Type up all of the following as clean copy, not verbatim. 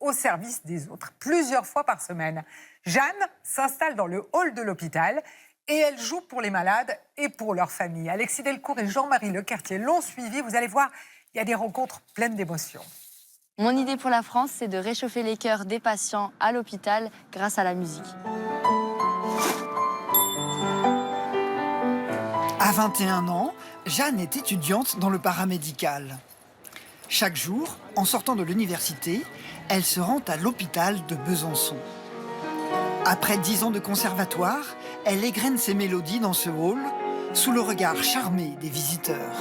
au service des autres, plusieurs fois par semaine. Jeanne s'installe dans le hall de l'hôpital et elle joue pour les malades et pour leur famille. Alexis Delcourt et Jean-Marie Lecartier l'ont suivi. Vous allez voir, il y a des rencontres pleines d'émotions. Mon idée pour la France, c'est de réchauffer les cœurs des patients à l'hôpital grâce à la musique. À 21 ans, Jeanne est étudiante dans le paramédical. Chaque jour, en sortant de l'université, elle se rend à l'hôpital de Besançon. Après 10 ans de conservatoire, elle égrène ses mélodies dans ce hall, sous le regard charmé des visiteurs.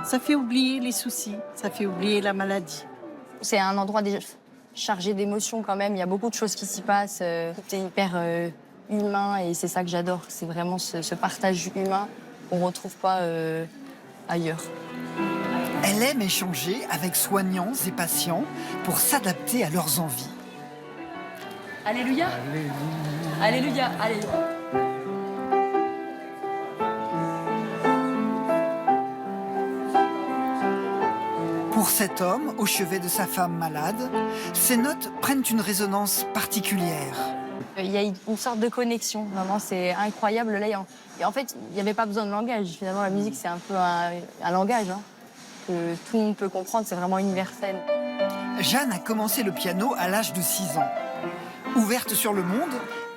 Ça fait oublier les soucis, ça fait oublier la maladie. C'est un endroit déjà chargé d'émotions quand même. Il y a beaucoup de choses qui s'y passent. C'est hyper humain et c'est ça que j'adore. C'est vraiment ce partage humain qu'on ne retrouve pas ailleurs. Elle aime échanger avec soignants et patients pour s'adapter à leurs envies. Alléluia. Alléluia. Alléluia. Pour cet homme, au chevet de sa femme malade, ces notes prennent une résonance particulière. Il y a une sorte de connexion, vraiment, c'est incroyable. Là, et en fait, il n'y avait pas besoin de langage. Finalement, la musique, c'est un peu un langage que tout le monde peut comprendre, c'est vraiment universel. Jeanne a commencé le piano à l'âge de 6 ans. Ouverte sur le monde,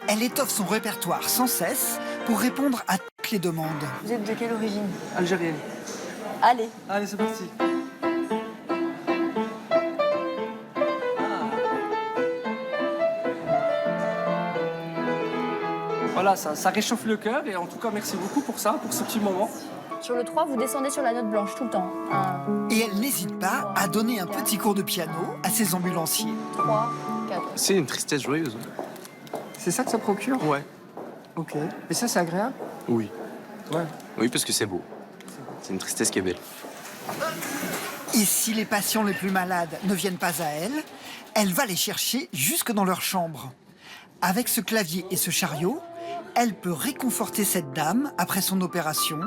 elle étoffe son répertoire sans cesse pour répondre à toutes les demandes. Vous êtes de quelle origine? Algérienne. Allez. Allez, c'est parti. Voilà, ça réchauffe le cœur et en tout cas, merci beaucoup pour ça, pour ce petit moment. Sur le 3, vous descendez sur la note blanche tout le temps. 1, Et elle n'hésite pas à donner un petit cours de piano à ses ambulanciers. 3, 4. C'est une tristesse joyeuse. C'est ça que ça procure? Ouais. Ok. Et ça, c'est agréable? Oui. Ouais. Oui, parce que c'est beau. C'est une tristesse qui est belle. Et si les patients les plus malades ne viennent pas à elle, elle va les chercher jusque dans leur chambre. Avec ce clavier et ce chariot, elle peut réconforter cette dame après son opération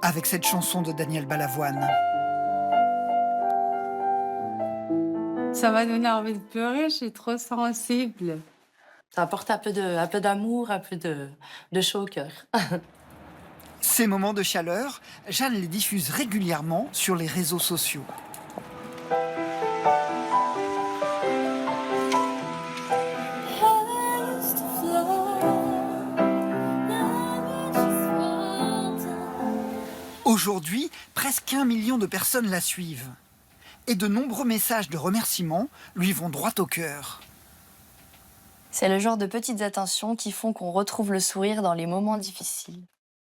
avec cette chanson de Daniel Balavoine. Ça m'a donné envie de pleurer, je suis trop sensible. Ça apporte un peu d'amour, un peu de chaud au cœur. Ces moments de chaleur, Jeanne les diffuse régulièrement sur les réseaux sociaux. Aujourd'hui, presque 1 million de personnes la suivent. Et de nombreux messages de remerciements lui vont droit au cœur. C'est le genre de petites attentions qui font qu'on retrouve le sourire dans les moments difficiles.